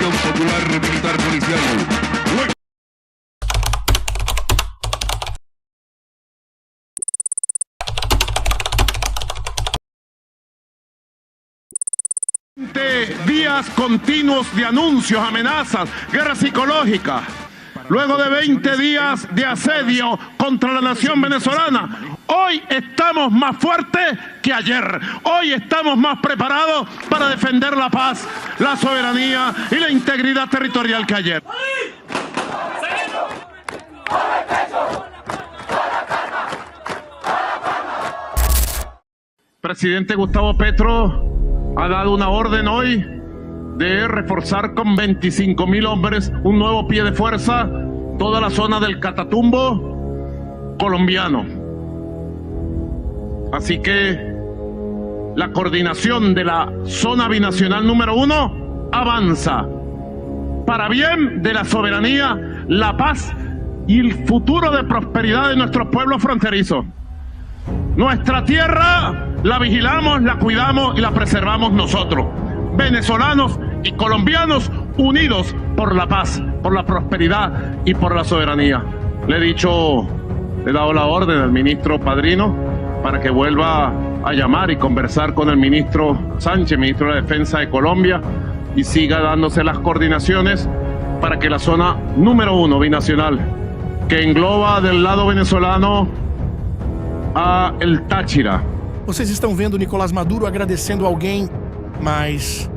Unión Popular Militar Policial. Días continuos de anuncios, amenazas, guerra psicológica. Luego de 20 días de asedio contra la nación venezolana, hoy estamos más fuertes que ayer. Hoy estamos más preparados para defender la paz, la soberanía y la integridad territorial que ayer. Presidente Gustavo Petro ha dado una orden hoy de reforzar con 25.000 hombres un nuevo pie de fuerza toda la zona del Catatumbo colombiano. Así que la coordinación de la zona binacional número 1 avanza para bien de la soberanía, la paz y el futuro de prosperidad de nuestros pueblos fronterizos. Nuestra tierra la vigilamos, la cuidamos y la preservamos nosotros, venezolanos y colombianos, unidos por la paz, por la prosperidad y por la soberanía. Le he dado la orden al ministro Padrino para que vuelva a llamar y conversar con el ministro Sánchez, ministro de la Defensa de Colombia, y siga dándose las coordinaciones para que la zona número 1 binacional, que engloba del lado venezolano a el Táchira. Vocês estão vendo Nicolás Maduro agradecendo alguém, mas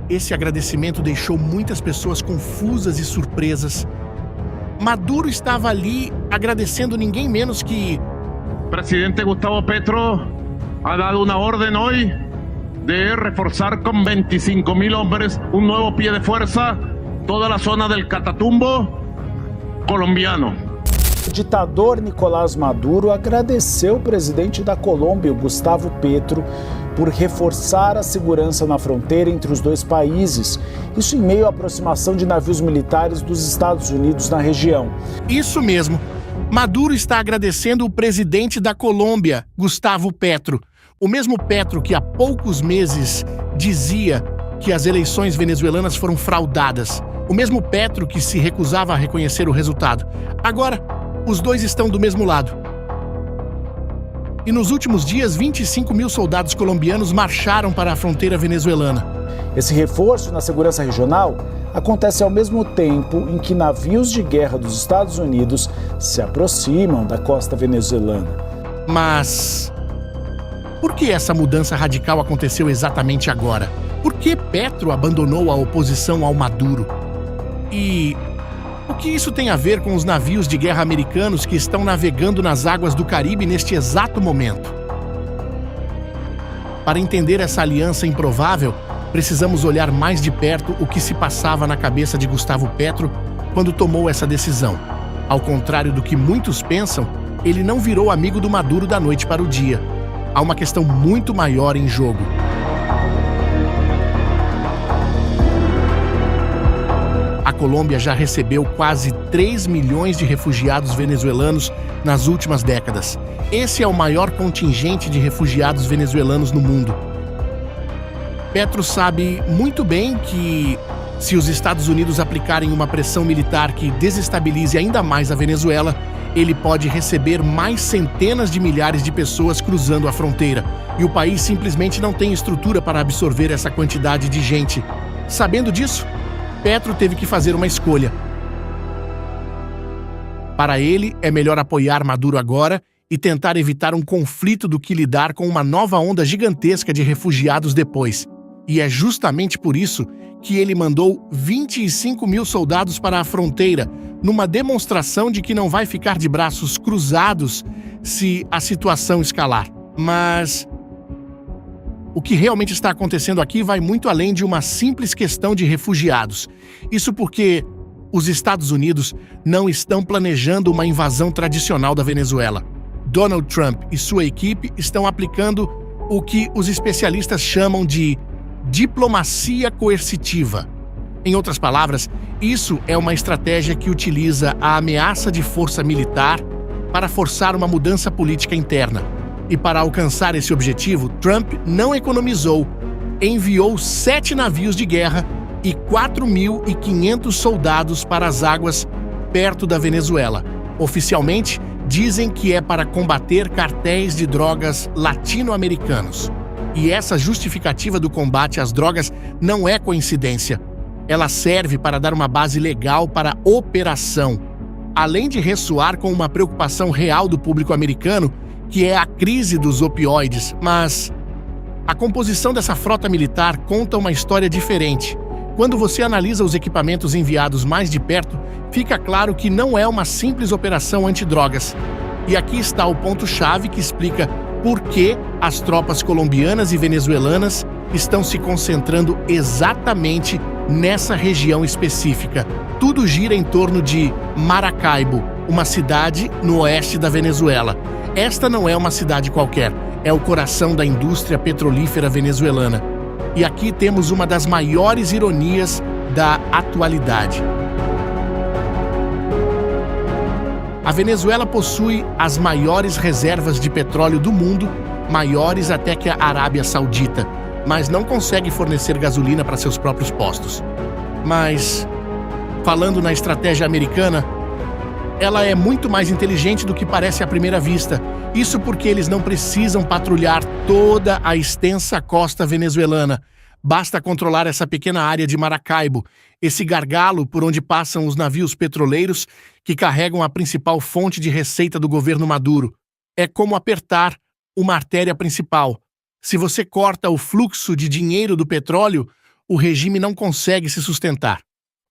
esse agradecimento deixou muitas pessoas confusas e surpresas. Maduro estava ali agradecendo ninguém menos que... Presidente Gustavo Petro ha dado una orden hoy de reforzar con 25.000 hombres un nuevo pie de fuerza toda la zona del Catatumbo colombiano. O ditador Nicolás Maduro agradeceu o presidente da Colômbia, Gustavo Petro, por reforçar a segurança na fronteira entre os dois países. Isso em meio à aproximação de navios militares dos Estados Unidos na região. Isso mesmo. Maduro está agradecendo o presidente da Colômbia, Gustavo Petro. O mesmo Petro que há poucos meses dizia que as eleições venezuelanas foram fraudadas. O mesmo Petro que se recusava a reconhecer o resultado. Agora, os dois estão do mesmo lado. E nos últimos dias, 25.000 soldados colombianos marcharam para a fronteira venezuelana. Esse reforço na segurança regional acontece ao mesmo tempo em que navios de guerra dos Estados Unidos se aproximam da costa venezuelana. Mas por que essa mudança radical aconteceu exatamente agora? Por que Petro abandonou a oposição ao Maduro? E o que isso tem a ver com os navios de guerra americanos que estão navegando nas águas do Caribe neste exato momento? Para entender essa aliança improvável, precisamos olhar mais de perto o que se passava na cabeça de Gustavo Petro quando tomou essa decisão. Ao contrário do que muitos pensam, ele não virou amigo do Maduro da noite para o dia. Há uma questão muito maior em jogo. A Colômbia já recebeu quase 3 milhões de refugiados venezuelanos nas últimas décadas. Esse é o maior contingente de refugiados venezuelanos no mundo. Petro sabe muito bem que, se os Estados Unidos aplicarem uma pressão militar que desestabilize ainda mais a Venezuela, ele pode receber mais centenas de milhares de pessoas cruzando a fronteira. E o país simplesmente não tem estrutura para absorver essa quantidade de gente. Sabendo disso, Petro teve que fazer uma escolha. Para ele, é melhor apoiar Maduro agora e tentar evitar um conflito do que lidar com uma nova onda gigantesca de refugiados depois. E é justamente por isso que ele mandou 25.000 soldados para a fronteira, numa demonstração de que não vai ficar de braços cruzados se a situação escalar. Mas o que realmente está acontecendo aqui vai muito além de uma simples questão de refugiados. Isso porque os Estados Unidos não estão planejando uma invasão tradicional da Venezuela. Donald Trump e sua equipe estão aplicando o que os especialistas chamam de diplomacia coercitiva. Em outras palavras, isso é uma estratégia que utiliza a ameaça de força militar para forçar uma mudança política interna. E para alcançar esse objetivo, Trump não economizou. Enviou 7 navios de guerra e 4.500 soldados para as águas perto da Venezuela. Oficialmente, dizem que é para combater cartéis de drogas latino-americanos. E essa justificativa do combate às drogas não é coincidência. Ela serve para dar uma base legal para a operação, além de ressoar com uma preocupação real do público americano, que é a crise dos opioides. Mas a composição dessa frota militar conta uma história diferente. Quando você analisa os equipamentos enviados mais de perto, fica claro que não é uma simples operação antidrogas. E aqui está o ponto-chave que explica por que as tropas colombianas e venezuelanas estão se concentrando exatamente nessa região específica. Tudo gira em torno de Maracaibo, uma cidade no oeste da Venezuela. Esta não é uma cidade qualquer, é o coração da indústria petrolífera venezuelana. E aqui temos uma das maiores ironias da atualidade. A Venezuela possui as maiores reservas de petróleo do mundo, maiores até que a Arábia Saudita, mas não consegue fornecer gasolina para seus próprios postos. Mas, falando na estratégia americana, ela é muito mais inteligente do que parece à primeira vista. Isso porque eles não precisam patrulhar toda a extensa costa venezuelana. Basta controlar essa pequena área de Maracaibo, esse gargalo por onde passam os navios petroleiros que carregam a principal fonte de receita do governo Maduro. É como apertar uma artéria principal. Se você corta o fluxo de dinheiro do petróleo, o regime não consegue se sustentar.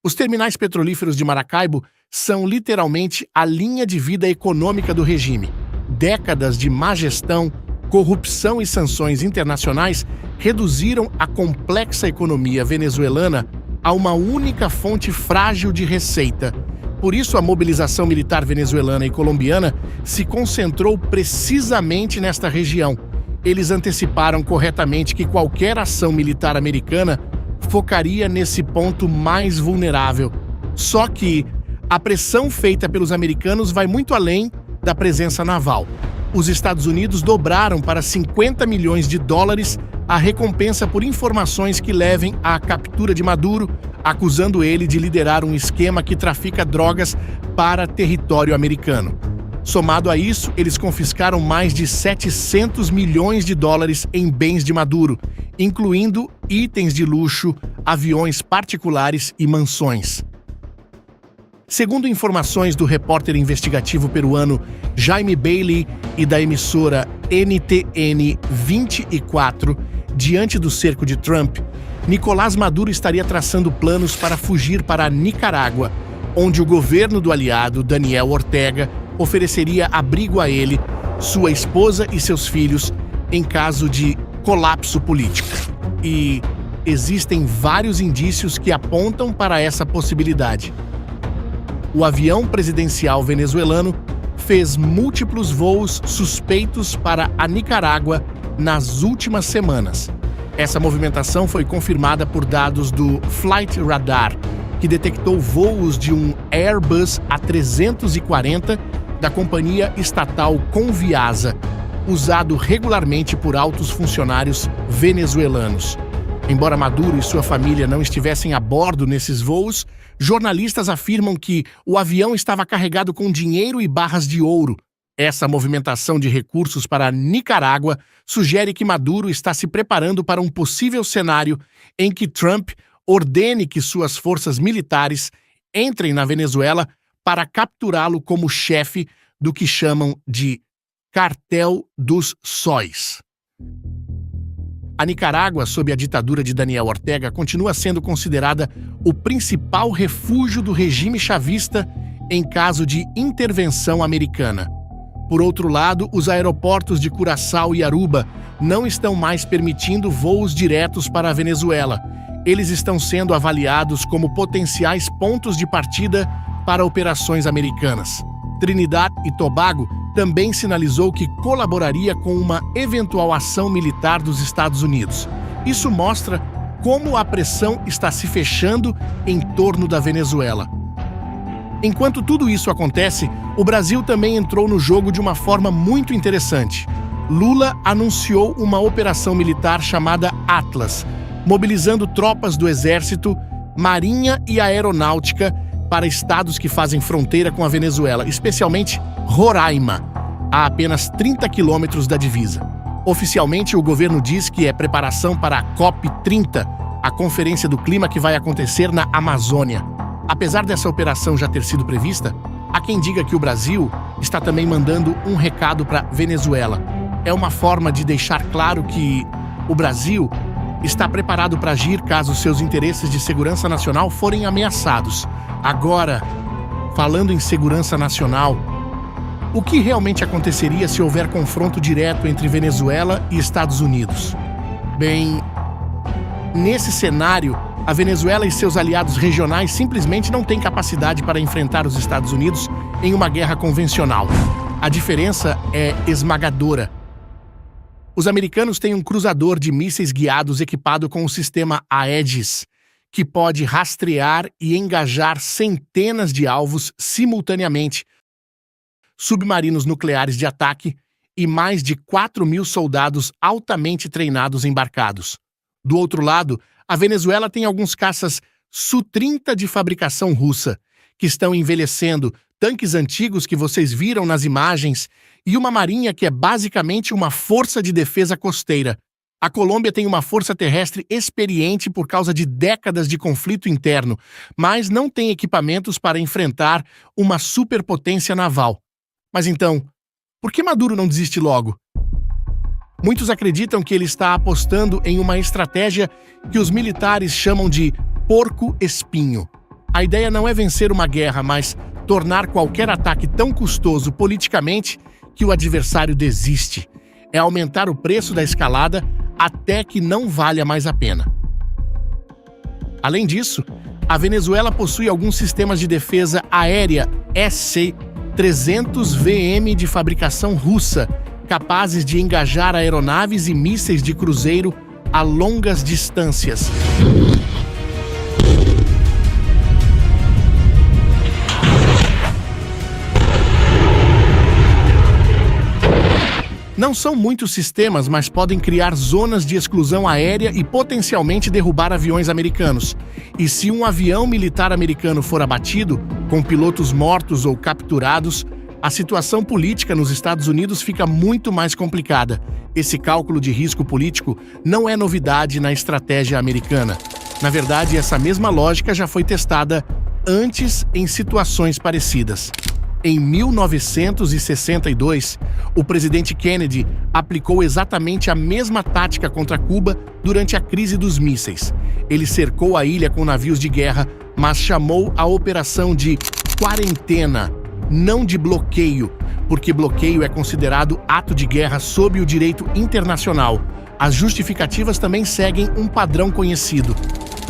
Os terminais petrolíferos de Maracaibo são literalmente a linha de vida econômica do regime. Décadas de má gestão, corrupção e sanções internacionais reduziram a complexa economia venezuelana a uma única fonte frágil de receita. Por isso, a mobilização militar venezuelana e colombiana se concentrou precisamente nesta região. Eles anteciparam corretamente que qualquer ação militar americana focaria nesse ponto mais vulnerável. Só que a pressão feita pelos americanos vai muito além da presença naval. Os Estados Unidos dobraram para 50 milhões de dólares a recompensa por informações que levem à captura de Maduro, acusando ele de liderar um esquema que trafica drogas para território americano. Somado a isso, eles confiscaram mais de 700 milhões de dólares em bens de Maduro, incluindo itens de luxo, aviões particulares e mansões. Segundo informações do repórter investigativo peruano Jaime Bailey e da emissora NTN 24, diante do cerco de Trump, Nicolás Maduro estaria traçando planos para fugir para a Nicarágua, onde o governo do aliado Daniel Ortega ofereceria abrigo a ele, sua esposa e seus filhos em caso de colapso político. E existem vários indícios que apontam para essa possibilidade. O avião presidencial venezuelano fez múltiplos voos suspeitos para a Nicarágua nas últimas semanas. Essa movimentação foi confirmada por dados do Flight Radar, que detectou voos de um Airbus A340 da companhia estatal Conviasa, usado regularmente por altos funcionários venezuelanos. Embora Maduro e sua família não estivessem a bordo nesses voos, jornalistas afirmam que o avião estava carregado com dinheiro e barras de ouro. Essa movimentação de recursos para a Nicarágua sugere que Maduro está se preparando para um possível cenário em que Trump ordene que suas forças militares entrem na Venezuela para capturá-lo como chefe do que chamam de Cartel dos Sóis. A Nicarágua, sob a ditadura de Daniel Ortega, continua sendo considerada o principal refúgio do regime chavista em caso de intervenção americana. Por outro lado, os aeroportos de Curaçao e Aruba não estão mais permitindo voos diretos para a Venezuela. Eles estão sendo avaliados como potenciais pontos de partida para operações americanas. Trinidad e Tobago também sinalizou que colaboraria com uma eventual ação militar dos Estados Unidos. Isso mostra como a pressão está se fechando em torno da Venezuela. Enquanto tudo isso acontece, o Brasil também entrou no jogo de uma forma muito interessante. Lula anunciou uma operação militar chamada Atlas, mobilizando tropas do Exército, marinha e aeronáutica para estados que fazem fronteira com a Venezuela, especialmente Roraima, a apenas 30 quilômetros da divisa. Oficialmente, o governo diz que é preparação para a COP30, a Conferência do Clima que vai acontecer na Amazônia. Apesar dessa operação já ter sido prevista, há quem diga que o Brasil está também mandando um recado para Venezuela. É uma forma de deixar claro que o Brasil está preparado para agir caso seus interesses de segurança nacional forem ameaçados. Agora, falando em segurança nacional, o que realmente aconteceria se houver confronto direto entre Venezuela e Estados Unidos? Bem, nesse cenário, a Venezuela e seus aliados regionais simplesmente não têm capacidade para enfrentar os Estados Unidos em uma guerra convencional. A diferença é esmagadora. Os americanos têm um cruzador de mísseis guiados equipado com o sistema Aegis, que pode rastrear e engajar centenas de alvos simultaneamente, submarinos nucleares de ataque e mais de 4.000 soldados altamente treinados embarcados. Do outro lado, a Venezuela tem alguns caças Su-30 de fabricação russa, que estão envelhecendo, tanques antigos que vocês viram nas imagens e uma marinha que é basicamente uma força de defesa costeira. A Colômbia tem uma força terrestre experiente por causa de décadas de conflito interno, mas não tem equipamentos para enfrentar uma superpotência naval. Mas então, por que Maduro não desiste logo? Muitos acreditam que ele está apostando em uma estratégia que os militares chamam de porco-espinho. A ideia não é vencer uma guerra, mas tornar qualquer ataque tão custoso politicamente que o adversário desiste. É aumentar o preço da escalada até que não valha mais a pena. Além disso, a Venezuela possui alguns sistemas de defesa aérea SC-300VM de fabricação russa, capazes de engajar aeronaves e mísseis de cruzeiro a longas distâncias. Não são muitos sistemas, mas podem criar zonas de exclusão aérea e potencialmente derrubar aviões americanos. E se um avião militar americano for abatido, com pilotos mortos ou capturados, a situação política nos Estados Unidos fica muito mais complicada. Esse cálculo de risco político não é novidade na estratégia americana. Na verdade, essa mesma lógica já foi testada antes em situações parecidas. Em 1962, o presidente Kennedy aplicou exatamente a mesma tática contra Cuba durante a crise dos mísseis. Ele cercou a ilha com navios de guerra, mas chamou a operação de quarentena, não de bloqueio, porque bloqueio é considerado ato de guerra sob o direito internacional. As justificativas também seguem um padrão conhecido.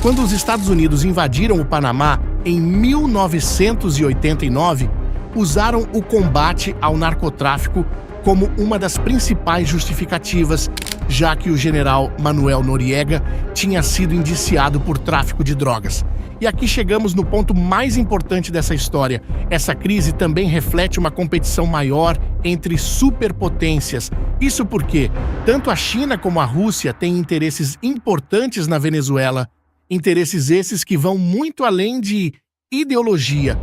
Quando os Estados Unidos invadiram o Panamá em 1989, usaram o combate ao narcotráfico como uma das principais justificativas, já que o general Manuel Noriega tinha sido indiciado por tráfico de drogas. E aqui chegamos no ponto mais importante dessa história. Essa crise também reflete uma competição maior entre superpotências. Isso porque tanto a China como a Rússia têm interesses importantes na Venezuela, interesses esses que vão muito além de ideologia.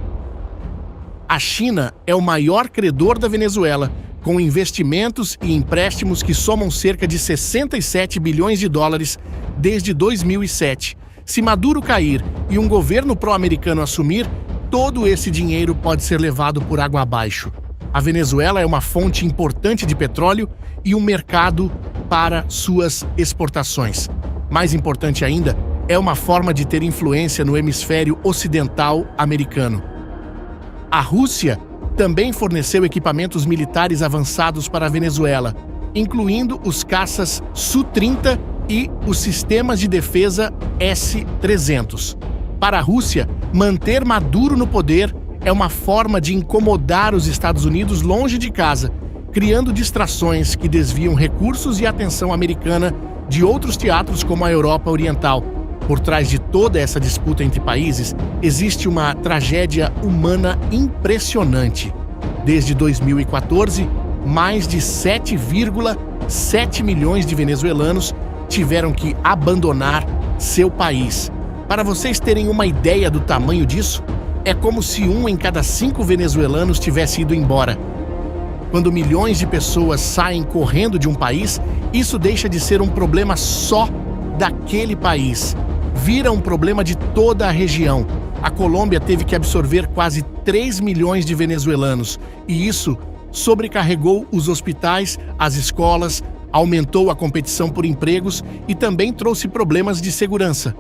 A China é o maior credor da Venezuela, com investimentos e empréstimos que somam cerca de 67 bilhões de dólares desde 2007. Se Maduro cair e um governo pró-americano assumir, todo esse dinheiro pode ser levado por água abaixo. A Venezuela é uma fonte importante de petróleo e um mercado para suas exportações. Mais importante ainda, é uma forma de ter influência no hemisfério ocidental americano. A Rússia também forneceu equipamentos militares avançados para a Venezuela, incluindo os caças Su-30 e os sistemas de defesa S-300. Para a Rússia, manter Maduro no poder é uma forma de incomodar os Estados Unidos longe de casa, criando distrações que desviam recursos e atenção americana de outros teatros como a Europa Oriental. Por trás de toda essa disputa entre países, existe uma tragédia humana impressionante. Desde 2014, mais de 7,7 milhões de venezuelanos tiveram que abandonar seu país. Para vocês terem uma ideia do tamanho disso, é como se 1 em cada 5 venezuelanos tivesse ido embora. Quando milhões de pessoas saem correndo de um país, isso deixa de ser um problema só daquele país. Vira um problema de toda a região. A Colômbia teve que absorver quase 3 milhões de venezuelanos, e isso sobrecarregou os hospitais, as escolas, aumentou a competição por empregos e também trouxe problemas de segurança.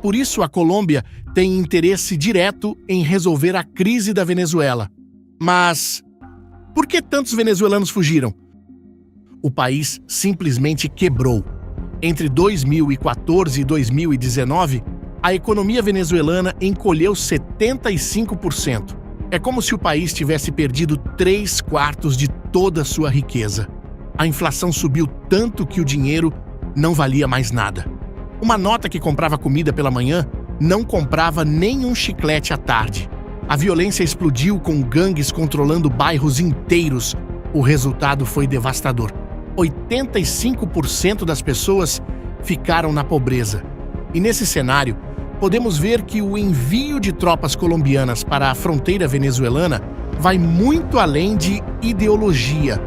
Por isso, a Colômbia tem interesse direto em resolver a crise da Venezuela. Mas por que tantos venezuelanos fugiram? O país simplesmente quebrou. Entre 2014 e 2019, a economia venezuelana encolheu 75%. É como se o país tivesse perdido 3/4 de toda a sua riqueza. A inflação subiu tanto que o dinheiro não valia mais nada. Uma nota que comprava comida pela manhã não comprava nem um chiclete à tarde. A violência explodiu com gangues controlando bairros inteiros. O resultado foi devastador. 85% das pessoas ficaram na pobreza. E nesse cenário, podemos ver que o envio de tropas colombianas para a fronteira venezuelana vai muito além de ideologia.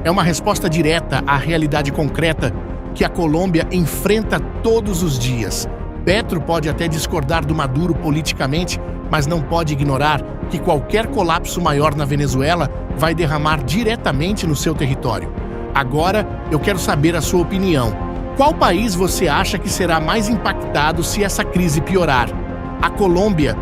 É uma resposta direta à realidade concreta que a Colômbia enfrenta todos os dias. Petro pode até discordar do Maduro politicamente, mas não pode ignorar que qualquer colapso maior na Venezuela vai derramar diretamente no seu território. Agora, eu quero saber a sua opinião. Qual país você acha que será mais impactado se essa crise piorar? A Colômbia,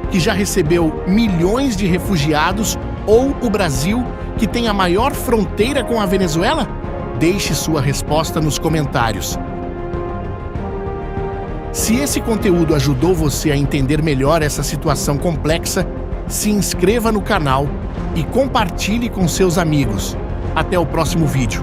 que já recebeu milhões de refugiados, ou o Brasil, que tem a maior fronteira com a Venezuela? Deixe sua resposta nos comentários. Se esse conteúdo ajudou você a entender melhor essa situação complexa, se inscreva no canal e compartilhe com seus amigos. Até o próximo vídeo.